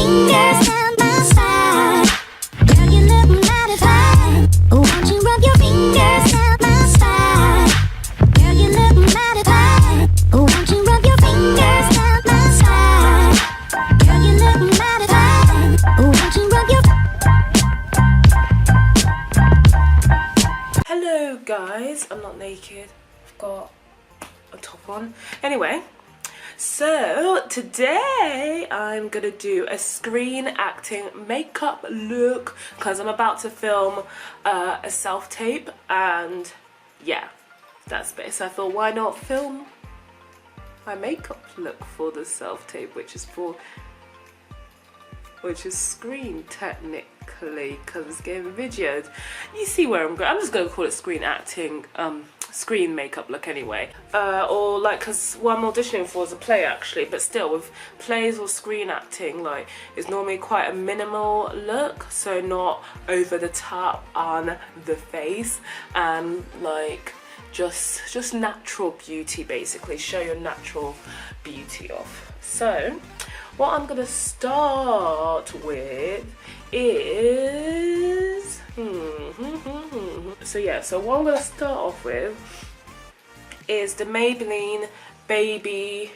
fingers down my spine. Girl, you look mighty fine. Won't you rub your fingers down my spine? Girl, you look mighty fine. Won't you rub your fingers down my spine? Girl, you look mighty fine. Won't you rub your... Hello guys, I'm not naked. I've got a top on. Anyway, so today I'm gonna do a screen acting makeup look because I'm about to film a self-tape, and yeah, that's it. So I thought, why not film my makeup look for the self-tape, which is screen technically, because it's getting videoed. You see where I'm going. I'm just gonna call it screen acting, screen makeup look anyway, or like, because what I'm auditioning for is a play actually, but still with plays or screen acting, like, it's normally quite a minimal look, so not over the top on the face, and like just natural beauty, basically show your natural beauty off. So what I'm gonna start with is so what I'm gonna start off with is the Maybelline baby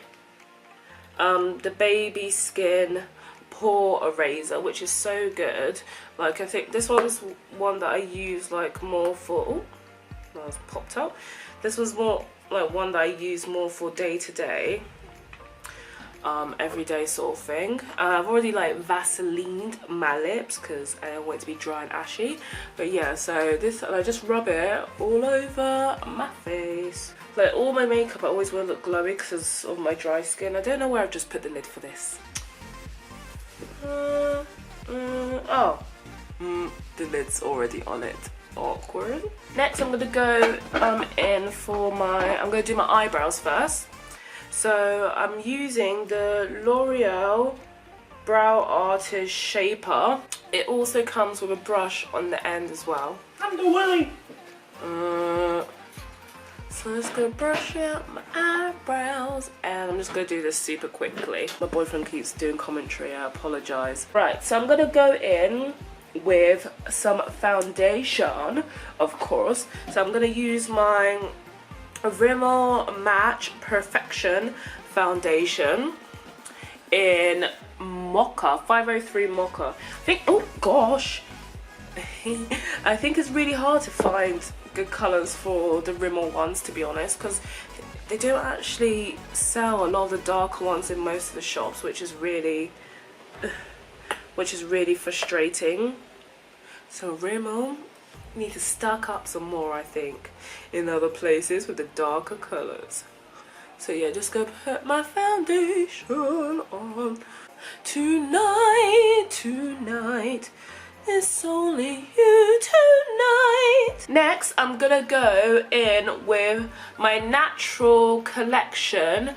the baby skin pore eraser, which is so good. Like, I think this one is one that I use like more for, oh, that was popped out. This was more like one that I use more for day to day, everyday sort of thing. I've already like Vaselined my lips because I don't want it to be dry and ashy, but yeah, so this, I just rub it all over my face. Like, all my makeup I always want to look glowy because of my dry skin. I don't know where I've just put the lid for this. The lid's already on it. Awkward. Next I'm gonna go in for I'm gonna do my eyebrows first. So I'm using the L'Oreal Brow Artist Shaper. It also comes with a brush on the end as well. Underway! So I'm just gonna brush out my eyebrows, and I'm just gonna do this super quickly. My boyfriend keeps doing commentary, I apologise. Right, so I'm gonna go in with some foundation, of course. So I'm gonna use my Rimmel Match Perfection foundation in Mocha, 503 Mocha. I think, oh gosh, I think it's really hard to find good colours for the Rimmel ones, to be honest, because they don't actually sell a lot of the darker ones in most of the shops, which is really frustrating. So Rimmel need to stock up some more, I think, in other places with the darker colours. So yeah, just go put my foundation on. Tonight, it's only you tonight. Next, I'm gonna go in with my Natural Collection.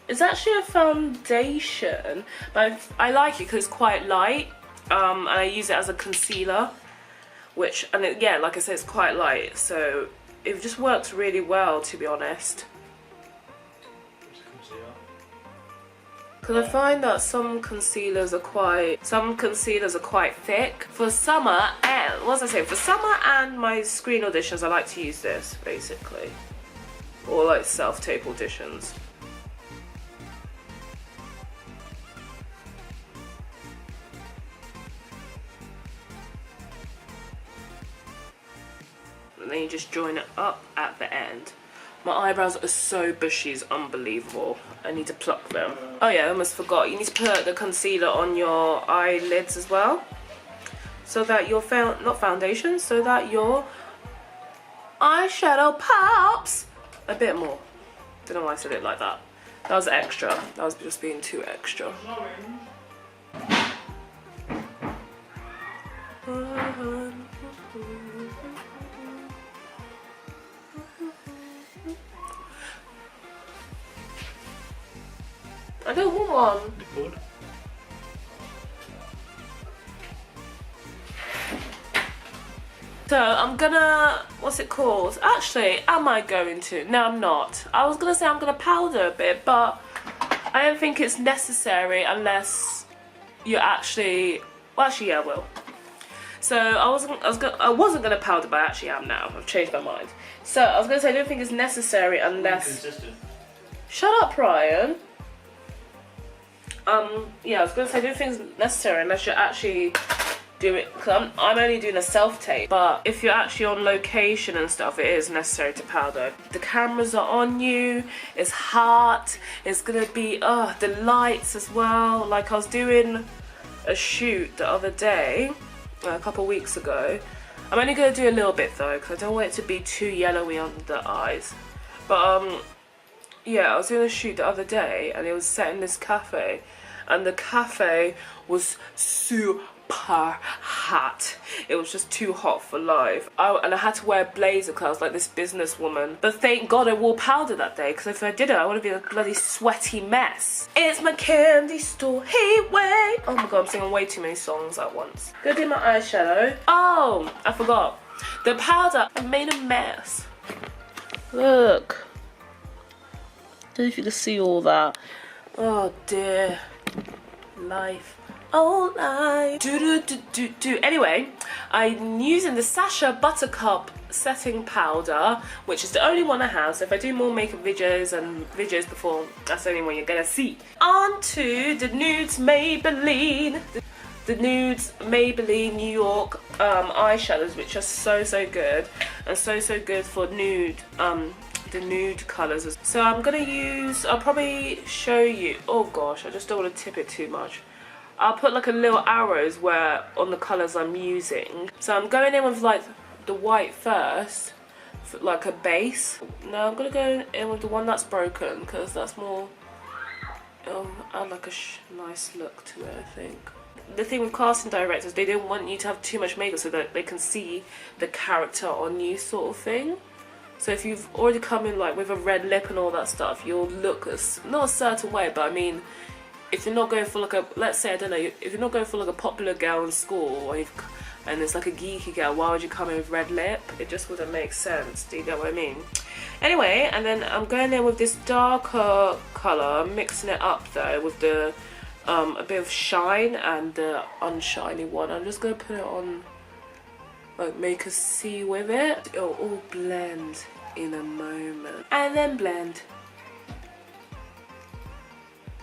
It's actually a foundation, but I like it because it's quite light, and I use it as a concealer, yeah, like I said, it's quite light, so it just works really well, to be honest. Because I find that some concealers are quite thick. For summer, and for summer and my screen auditions, I like to use this, basically, or like self-tape auditions. And then you just join it up at the end. My eyebrows are so bushy, it's unbelievable. I need to pluck them. Oh yeah, I almost forgot. You need to put the concealer on your eyelids as well, so that your not foundation, so that your eyeshadow pops a bit more. Don't know why I said it like that. That was extra. That was just being too extra. I don't want one. So I'm gonna, what's it called? Actually, am I going to? No, I'm not. I was gonna say I'm gonna powder a bit, but I don't think it's necessary unless you actually, well, actually, yeah, I will. So I wasn't gonna powder, but I actually am now. I've changed my mind. So I was gonna say I don't think it's necessary unless. Consistent. Shut up, Ryan. Yeah, I was gonna say I don't think it's necessary unless you're actually do it, because I'm only doing a self-tape, but if you're actually on location and stuff, it is necessary to powder. The cameras are on you, it's hot, it's gonna be, the lights as well. Like I was doing a shoot the other day, a couple of weeks ago. I'm only gonna do a little bit though, because I don't want it to be too yellowy under the eyes. But yeah, I was doing a shoot the other day and it was set in this cafe, and the cafe was super hot. It was just too hot for life. And I had to wear a blazer because I was like this businesswoman. But thank God I wore powder that day, because if I didn't, I would have been a bloody sweaty mess. It's my candy store, hey way. Oh my God, I'm singing way too many songs at once. Go do my eyeshadow. Oh, I forgot. The powder, I made a mess. Look. I don't know if you can see all that. Oh dear. Life. Oh, life. Anyway, I'm using the Sacha Buttercup setting powder, which is the only one I have. So if I do more makeup videos and videos before, that's the only one you're gonna see. On to the Nudes Maybelline. The Nudes Maybelline New York eyeshadows, which are so good, and so good for nude. The nude colours. So I'm gonna use, I'll probably show you, oh gosh, I just don't want to tip it too much. I'll put like a little arrows where on the colours I'm using. So I'm going in with like the white first, for like a base. No, I'm gonna go in with the one that's broken, because that's more, add like a nice look to it, I think. The thing with casting directors, they don't want you to have too much makeup so that they can see the character on you, sort of thing. So if you've already come in like with a red lip and all that stuff, you'll look not a certain way, but I mean, if you're not going for like a, let's say, I don't know, if you're not going for like a popular girl in school, and it's like a geeky girl, why would you come in with red lip? It just wouldn't make sense, do you get what I mean? Anyway, and then I'm going in with this darker colour, mixing it up though with the, a bit of shine and the unshiny one. I'm just going to put it on, like make us see with it. It'll all blend in a moment. And then blend.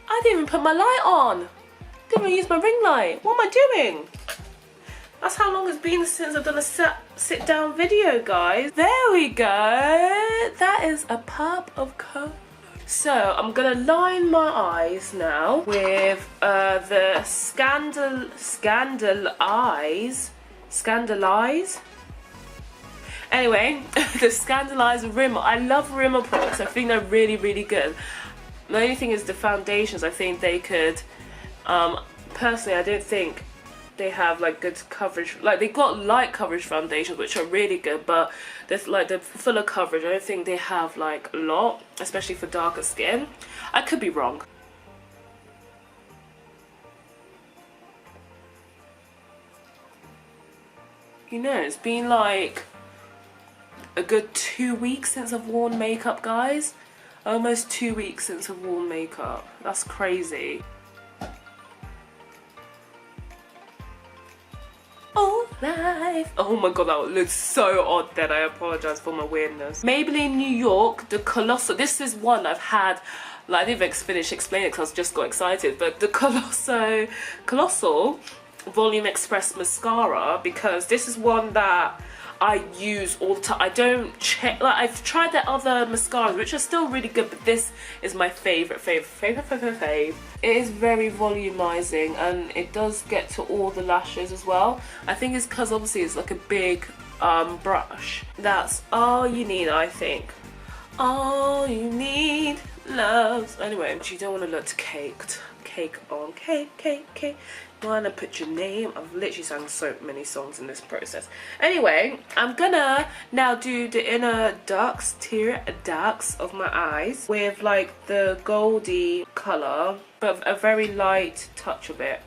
I didn't even put my light on. Didn't even use my ring light. What am I doing? That's how long it's been since I've done a sit down video, guys. There we go. That is a pop of colour. So I'm gonna line my eyes now with the Scandalize. Anyway, the Scandalize Rimmer. I love Rimmer products. I think they're really good. The only thing is the foundations. I think they could. Personally, I don't think they have like good coverage. Like they got light coverage foundations, which are really good, but there's like the fuller coverage. I don't think they have like a lot, especially for darker skin. I could be wrong. You know, it's been like a good 2 weeks since I've worn makeup, guys. Almost 2 weeks since I've worn makeup. That's crazy. Oh, life. Oh my god, that looks so odd then. I apologise for my weirdness. Maybelline New York, the Colossal. This is one I've had, like, I didn't even finish explaining it because I just got excited. But the Colossal Volume Express Mascara, because this is one that I use all the time. I don't check, like I've tried the other mascaras which are still really good, but this is my favourite. It is very volumizing and it does get to all the lashes as well. I think it's because obviously it's like a big brush. That's all you need, I think. All you need, loves. Anyway, you don't want to look caked. Cake on cake. You want to put your name. I've literally sang so many songs in this process. Anyway, I'm gonna now do the inner tier darks of my eyes with like the goldy colour, but a very light touch of it.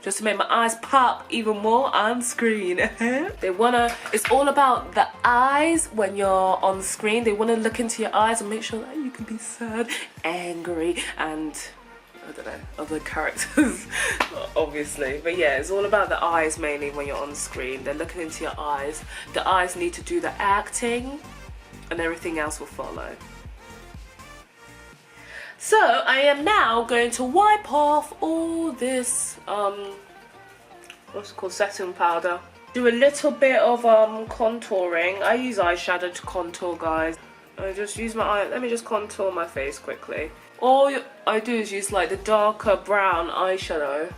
just to make my eyes pop even more on screen. It's all about the eyes when you're on screen. They want to look into your eyes and make sure that you can be sad, angry, and I don't know, other characters, obviously. But yeah, it's all about the eyes mainly when you're on screen. They're looking into your eyes. The eyes need to do the acting, and everything else will follow. So I am now going to wipe off all this, what's it called, setting powder. Do a little bit of contouring. I use eyeshadow to contour, guys. I just use my eye. Let me just contour my face quickly. All I do is use like the darker brown eyeshadow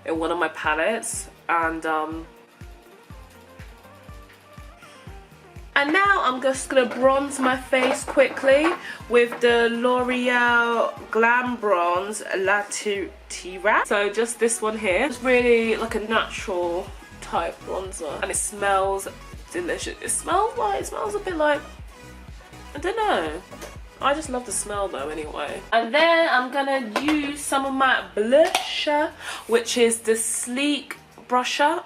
in one of my palettes, and now I'm just gonna bronze my face quickly with the L'Oreal Glam Bronze La Tira. So just this one here. It's really like a natural type bronzer, and it smells delicious. It smells a bit like, I don't know. I just love the smell though anyway. And then I'm gonna use some of my blusher, which is the Sleek blusher.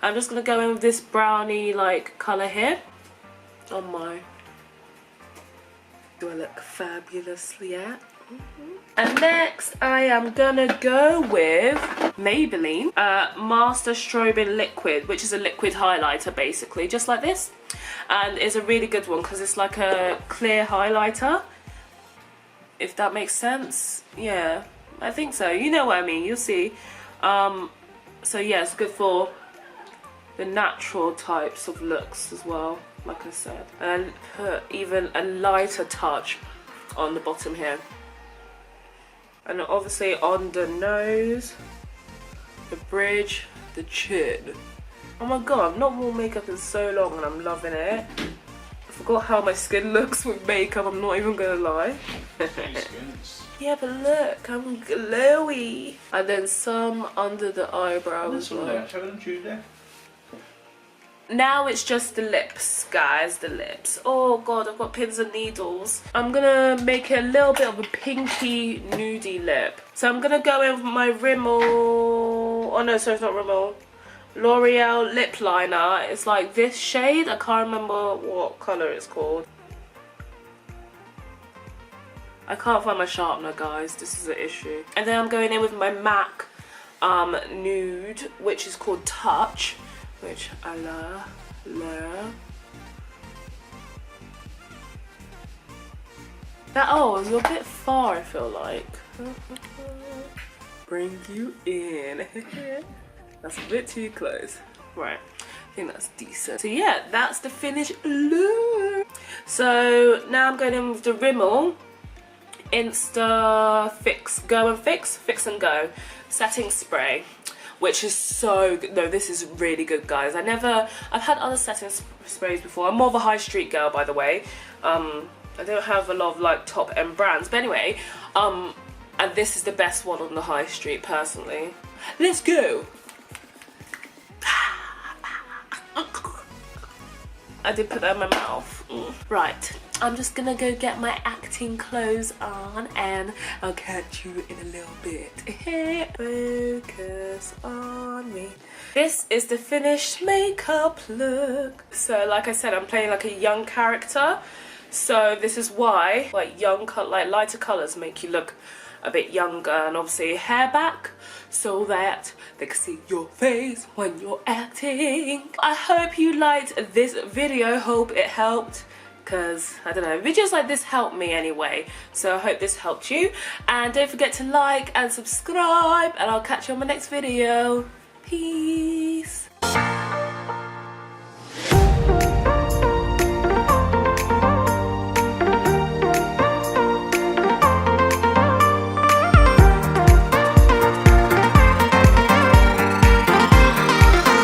I'm just gonna go in with this brownie like colour here on my. Do I look fabulously at? And next I am gonna go with Maybelline Master Strobing Liquid, which is a liquid highlighter basically, just like this. And it's a really good one because it's like a clear highlighter, if that makes sense. Yeah, I think so. You know what I mean, you'll see. So yeah, it's good for the natural types of looks as well, like I said. And put even a lighter touch on the bottom here. And obviously on the nose, the bridge, the chin. Oh my god, I've not worn makeup in so long and I'm loving it. I forgot how my skin looks with makeup, I'm not even gonna lie. Yeah, but look, I'm glowy. And then some under the eyebrows. Now it's just the lips, guys, the lips. Oh god, I've got pins and needles. I'm gonna make it a little bit of a pinky nudie lip. So I'm gonna go in with my Rimmel, oh no, sorry, it's not Rimmel. L'Oreal lip liner. It's like this shade. I can't remember what colour it's called. I can't find my sharpener, guys. This is an issue. And then I'm going in with my MAC nude, which is called Touch, which I love. That, oh, you're a bit far, I feel like. Bring you in. That's a bit too close. Right, I think that's decent. So yeah, that's the finished look. So now I'm going in with the Rimmel Insta Fix, Go and Fix, Fix and Go setting spray, which is so good. No, this is really good, guys. I've had other setting sprays before. I'm more of a high street girl, by the way. I don't have a lot of like top end brands, but anyway, and this is the best one on the high street personally. Let's go. I did put that in my mouth. Right, I'm just gonna go get my acting clothes on and I'll catch you in a little bit. Focus on me. This is the finished makeup look. So like I said, I'm playing like a young character. So this is why like lighter colours make you look a bit younger, and obviously hair back so that they can see your face when you're acting. I hope you liked this video, hope it helped, because I don't know, videos like this help me anyway, so I hope this helped you. And don't forget to like and subscribe, and I'll catch you on my next video. Peace.